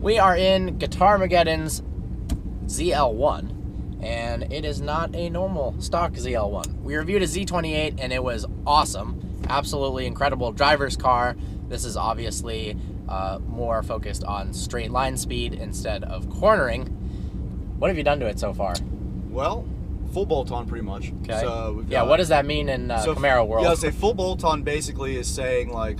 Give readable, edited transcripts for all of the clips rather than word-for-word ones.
We are in Guitarmageddon's ZL1, and it is not a normal stock ZL1. We reviewed a Z28, and it was awesome. Absolutely incredible driver's car. This is obviously more focused on straight line speed instead of cornering. What have you done to it so far? Well, full bolt-on pretty much. Okay. So we've yeah, got, what does that mean in Camaro world? Yeah, say full bolt-on basically is saying like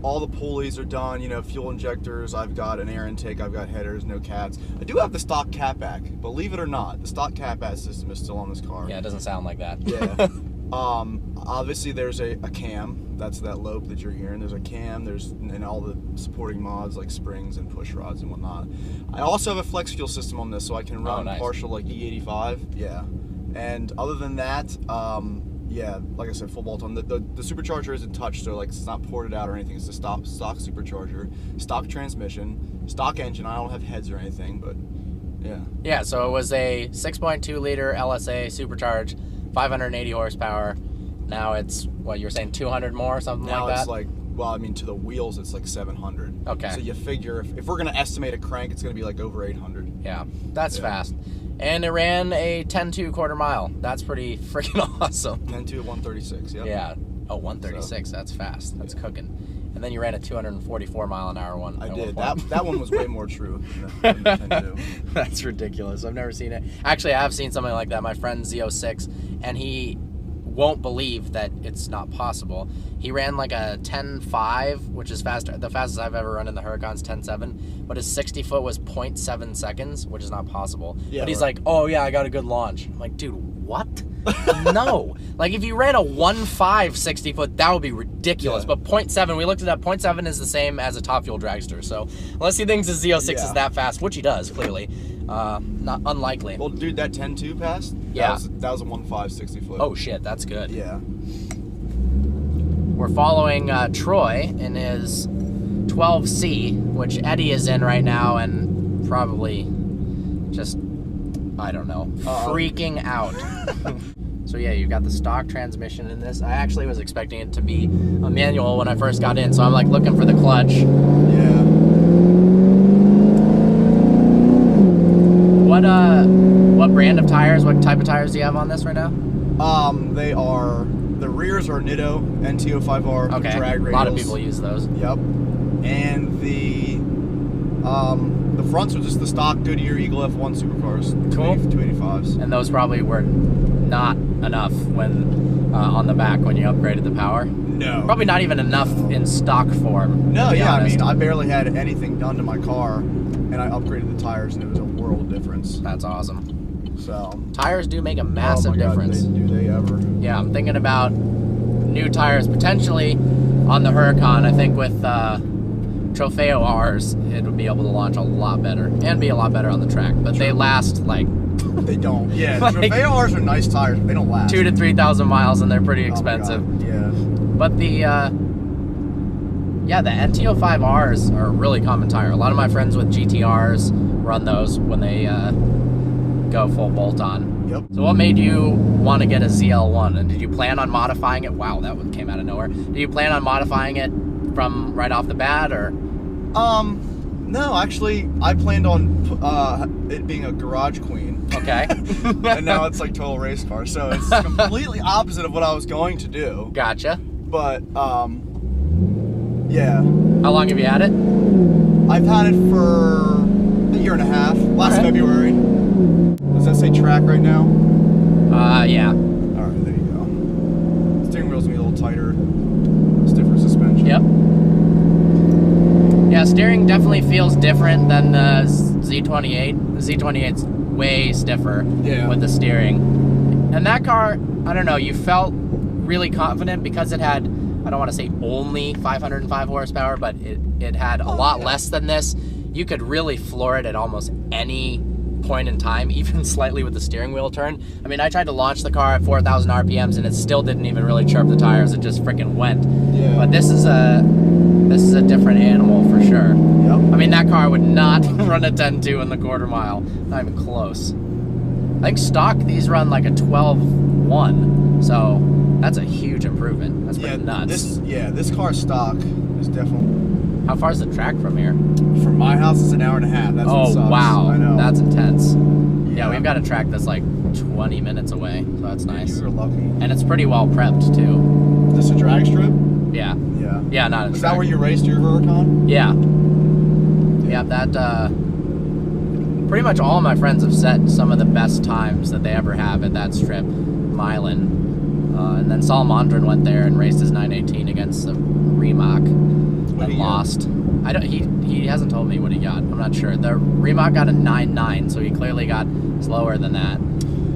all the pulleys are done, you know, fuel injectors, I've got an air intake, I've got headers, no cats. I do have the stock catback. Believe it or not, the stock catback system is still on this car. Yeah, it doesn't sound like that. Yeah. Obviously there's a cam, that's that lope that you're hearing. There's a cam, there's and all the supporting mods like springs and push rods and whatnot. I also have a flex fuel system on this, so I can run partial like E85. Yeah. And other than that, yeah, like I said, full bolt on. The supercharger isn't touched, so like it's not ported out or anything. It's a stock supercharger, stock transmission, stock engine. I don't have heads or anything, but yeah. Yeah, so it was a 6.2 liter LSA supercharged, 580 horsepower. Now it's, what, you were saying 200 more, something like that? Now it's like, well, I mean, to the wheels, it's like 700. Okay. So you figure if we're going to estimate a crank, it's going to be like over 800. Yeah, that's fast. And it ran a 10.2 quarter mile. That's pretty freaking awesome. 10.2 at 136, yep. Yeah. Oh, 136, so, that's fast. That's cooking. And then you ran a 244 mile an hour one. I did. That one was way more true than the 10.2. That's ridiculous. I've never seen it. Actually, I have seen something like that. My friend Z06, and he won't believe that it's not possible. He ran like a 10.5, which is faster. The fastest I've ever run in the Huracan's 10.7, but his 60 foot was 0.7 seconds, which is not possible. Yeah, but he's like, oh yeah, I got a good launch. I'm like, dude, what? No. Like if you ran a 1.5 60 foot, that would be ridiculous. Yeah. But 0.7, we looked it up, 0.7 is the same as a top fuel dragster. So unless he thinks his Z06 is that fast, which he does, clearly. Not unlikely. Well, dude, that 10.2 passed? Yeah. That was a 1.5 60 foot. Oh shit, that's good. Yeah. We're following Troy in his 12C, which Eddie is in right now and probably just, I don't know, freaking out. So yeah, you've got the stock transmission in this. I actually was expecting it to be a manual when I first got in, so I'm like looking for the clutch. Yeah. What brand of tires, what type of tires do you have on this right now? They are, the rears are Nitto NT05R drag radials. A lot of people use those. Yep. And the fronts are just the stock Goodyear Eagle F1 supercars. Cool. 285s. And those probably were not enough when on the back when you upgraded the power? No. Probably not even enough in stock form. No, yeah, honest. I mean, I barely had anything done to my car, and I upgraded the tires, and it was a world of difference. That's awesome. So tires do make a massive difference. Do they ever? Yeah, I'm thinking about new tires potentially on the Huracan. I think with Trofeo R's, it would be able to launch a lot better and be a lot better on the track. But they last like they don't. Yeah, like, Trofeo R's are nice tires, but they don't last. 2,000 to 3,000 miles, and they're pretty expensive. Yeah. But the NT05Rs are a really common tire. A lot of my friends with GTRs run those when they go full bolt-on. Yep. So what made you want to get a ZL1? And did you plan on modifying it? Wow, that one came out of nowhere. Did you plan on modifying it from right off the bat, or? No, actually, I planned on it being a garage queen. Okay. And now it's like total race car, so it's completely opposite of what I was going to do. Gotcha. But, yeah. How long have you had it? I've had it for a year and a half. Last February. Does that say track right now? Yeah. Alright, there you go. Steering wheel's gonna be a little tighter. Stiffer suspension. Yep. Yeah, steering definitely feels different than the Z28. The Z28's way stiffer with the steering. And that car, I don't know, you felt really confident because it had, I don't want to say only 505 horsepower, but it had a lot less than this. You could really floor it at almost any point in time, even slightly with the steering wheel turn. I mean, I tried to launch the car at 4,000 RPMs and it still didn't even really chirp the tires. It just freaking went. Yeah. But this is a different animal for sure. Yep. I mean, that car would not run a 10.2 in the quarter mile. Not even close. I think stock, these run like a 12.1. So that's a huge improvement. That's pretty nuts. This car stock It's definitely. How far is the track from here? From my house, it's an hour and a half. That's what sucks. Wow. I know. That's intense. Yeah, we've got a track that's like 20 minutes away, so that's nice. You were lucky. And it's pretty well prepped, too. Is this a drag strip? Yeah. Yeah. Yeah, not a track. Is that where you raced your Huracan? Yeah. Yeah, that, pretty much all my friends have set some of the best times that they ever have at that strip, Milan. And then Salamandrin went there and raced his 918 against the Rimac and lost. He hasn't told me what he got. I'm not sure. The Rimac got a 9.9, so he clearly got slower than that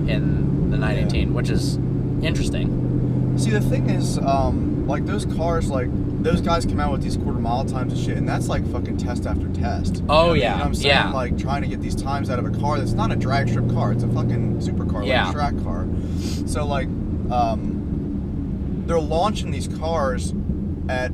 in the 918, which is interesting. See, the thing is, like those cars, like those guys come out with these quarter-mile times and shit, and that's like fucking test after test. Oh, you know yeah. what I'm saying? Yeah. Like trying to get these times out of a car that's not a drag strip car. It's a fucking supercar, like a track car. So like, they're launching these cars at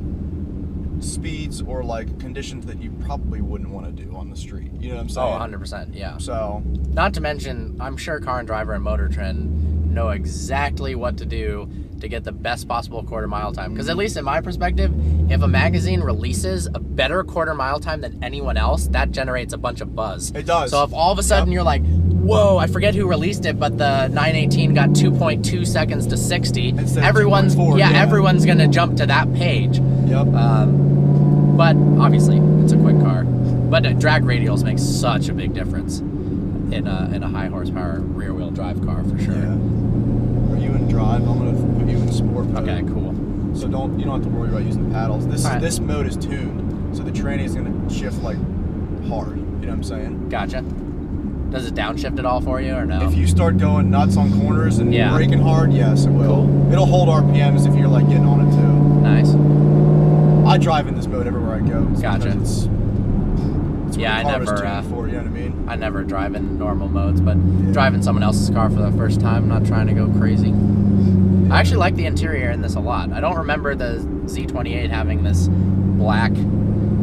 speeds or like conditions that you probably wouldn't want to do on the street. You know what I'm saying? Oh, 100%, yeah. So, not to mention, I'm sure Car and Driver and Motor Trend know exactly what to do to get the best possible quarter mile time. Because at least in my perspective, if a magazine releases a better quarter mile time than anyone else, that generates a bunch of buzz. It does. So if all of a sudden you're like, whoa, I forget who released it, but the 918 got 2.2 seconds to 60. Everyone's everyone's gonna jump to that page. Yep. But obviously, it's a quick car. But drag radials make such a big difference in a high horsepower rear wheel drive car for sure. Yeah. Are you in drive? I'm gonna put you in sport mode. Okay, cool. So you don't have to worry about using the paddles. This mode is tuned, so the tranny is gonna shift like hard. You know what I'm saying? Gotcha. Does it downshift at all for you or no? If you start going nuts on corners and braking hard, yes, it will. Cool. It'll hold RPMs if you're like getting on it too. Nice. I drive in this mode everywhere I go. Gotcha. It's yeah, I never. For, you know what I mean? I never drive in normal modes, but driving someone else's car for the first time, not trying to go crazy. I actually like the interior in this a lot. I don't remember the Z28 having this black,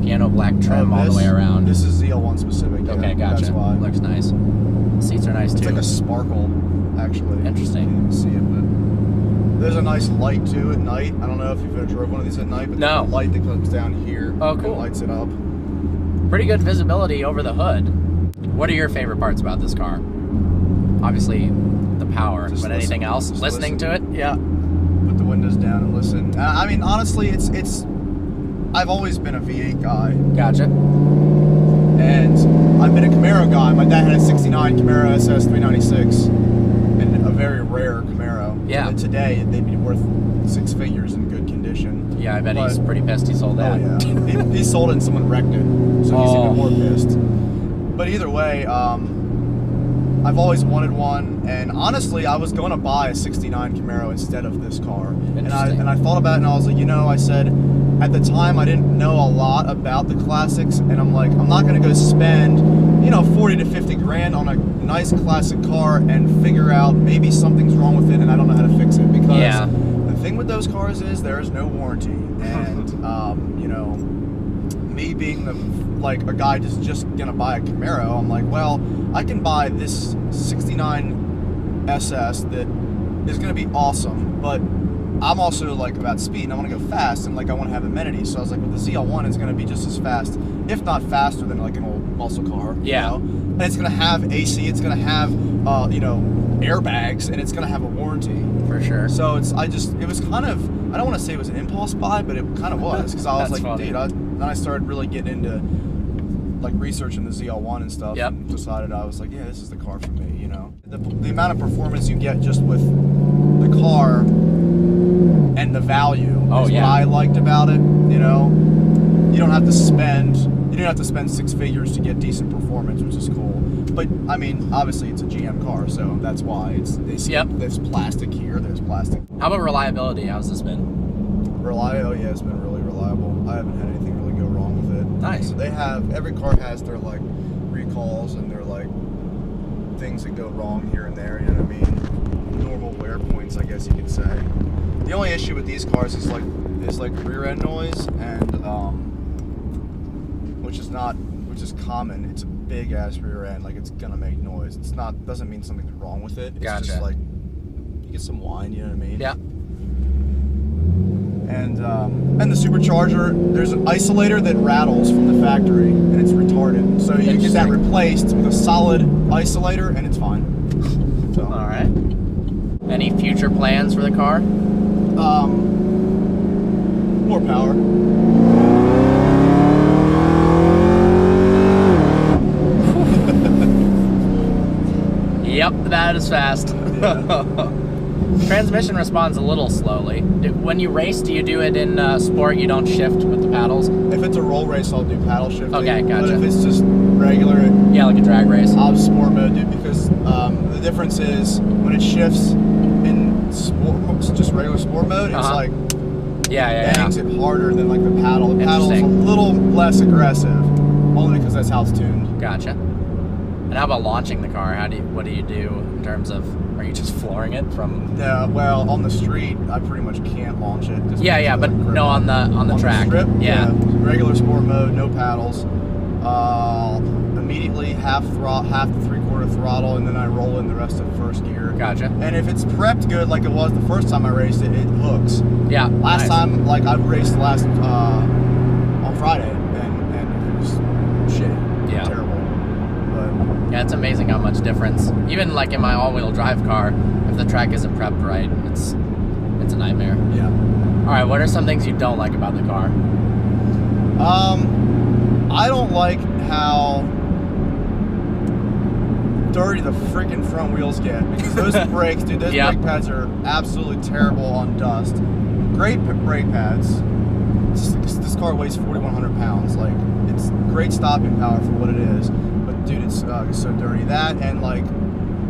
piano black trim all the way around. This is ZL1 specific. Okay, gotcha. That's why. Looks nice. Seats are nice too. It's like a sparkle, actually. Interesting. You can see it, but there's a nice light too at night. I don't know if you've ever drove one of these at night, but there's a light that comes down here. Oh, cool. And lights it up. Pretty good visibility over the hood. What are your favorite parts about this car? Obviously, the power, but anything else? Listening to it? Yeah. Put the windows down and listen. I mean, honestly, it's. I've always been a V8 guy. Gotcha. And I've been a Camaro guy. My dad had a '69 Camaro SS 396, and a very rare Camaro. Yeah. And today they'd be worth 6 figures in good condition. Yeah, I bet he's pretty pissed he sold that. Oh yeah. he sold it and someone wrecked it, so he's even more pissed. But either way, I've always wanted one, and honestly, I was going to buy a '69 Camaro instead of this car. And I thought about it, and I was like, I said, at the time, I didn't know a lot about the classics, and I'm like, I'm not going to go spend, 40 to 50 grand on a nice classic car and figure out maybe something's wrong with it, and I don't know how to fix it, because the thing with those cars is there is no warranty, and me being a guy just gonna buy a Camaro, I'm like, well, I can buy this '69 SS that is gonna be awesome, but I'm also about speed, and I want to go fast, and I want to have amenities. So I was like, well, the ZL1 is gonna be just as fast, if not faster than an old muscle car. Yeah. And it's gonna have AC, it's gonna have airbags, and it's gonna have a warranty. For sure. So it was kind of, I don't want to say it was an impulse buy, but it kind of was, because I was like, funny. dude, then I started really getting into researching the ZL1 and stuff, and decided I was like, yeah, this is the car for me. The amount of performance you get just with the car and the value is what I liked about it. You don't have to spend 6 figures to get decent performance, which is cool. But I mean, obviously it's a GM car, so that's why there's plastic here, there's plastic. How about reliability? How's this been? Oh yeah, it's been really reliable. I haven't had anything really go wrong with it. Nice. So every car has their recalls and their things that go wrong here and there, you know what I mean? Normal wear points, I guess you could say. The only issue with these cars is rear end noise, and which is common. It's a big ass rear end, it's gonna make noise. Doesn't mean something's wrong with it. It's just you get some whine, you know what I mean? Yeah. And the supercharger, there's an isolator that rattles from the factory, and it's retarded. So you get that replaced with a solid isolator, and it's fine. So. All right. Any future plans for the car? More power. Yep, that is fast. Yeah. Transmission responds a little slowly. When you race, do you do it in sport? You don't shift with the paddles? If it's a roll race, I'll do paddle shifting. Okay, gotcha. But if it's just regular, yeah, like a drag race, I'll have sport mode, dude. Because the difference is when it shifts in sport, just regular sport mode, it's like bangs it harder than like the paddle. The paddle is a little less aggressive, only because that's how it's tuned. Gotcha. And how about launching the car? What do you do in terms of? Are you just flooring it from? Well, on the street, I pretty much can't launch it. Yeah, but no, on the track. The strip, yeah, regular sport mode, no paddles. Immediately half to 3/4 throttle, and then I roll in the rest of first gear. Gotcha. And if it's prepped good, like it was the first time I raced it, it hooks. Yeah. Last time, like I've raced on Friday, and it was shitty. Yeah. Terrible. But yeah, it's amazing how much difference. Even like in my all-wheel drive car, if the track isn't prepped right, it's a nightmare. Yeah. All right, what are some things you don't like about the car? I don't like how dirty the freaking front wheels get, because those brakes, dude, those brake pads are absolutely terrible on dust. Great brake pads. This car weighs 4,100 pounds. Like, it's great stopping power for what it is, but dude, it's so dirty. That, and like,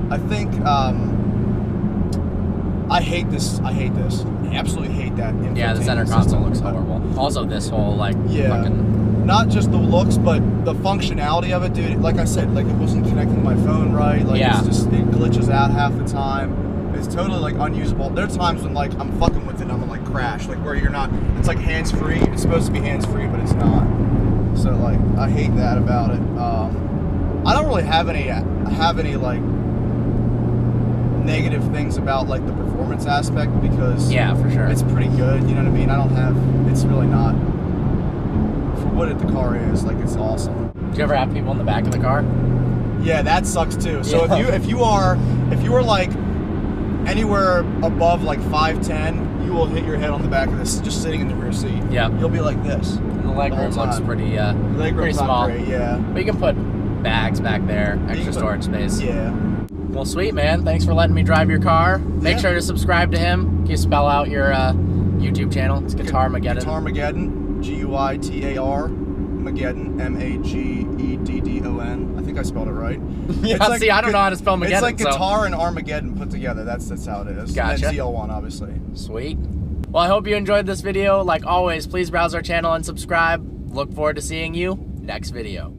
I think I hate this. I absolutely hate that. Yeah, the center console looks horrible. Also, this whole like fucking. Not just the looks, but the functionality of it, dude. Like I said, like it wasn't connecting to my phone right. Like it's just, it glitches out half the time. It's totally like unusable. There are times when like I'm fucking with it and I'm gonna like crash, like where you're not. It's like hands free. It's supposed to be hands free, but it's not. So like I hate that about it. I don't really have any like negative things about like the performance aspect, because for sure it's pretty good. You know what I mean? I don't have. It's really not. For what the car is, like, it's awesome. Do you ever have people in the back of the car? Yeah, that sucks too. So if you are like anywhere above like 5'10", you will hit your head on the back of this, just sitting in the rear seat. Yeah. You'll be like this. And the legroom looks pretty pretty small. Great, yeah. But you can put bags back there, extra storage space. Yeah. Well, sweet, man. Thanks for letting me drive your car. Make sure to subscribe to him. Can you spell out your YouTube channel? It's Guitarmageddon. Guitarmageddon. Guitar Mageddon, Mageddon. I think I spelled it right. Yeah, like, see, I don't know how to spell Mageddon. It's like guitar and Armageddon put together. That's how it is. Gotcha. And then ZL1, obviously. Sweet. Well, I hope you enjoyed this video. Like always, please browse our channel and subscribe. Look forward to seeing you next video.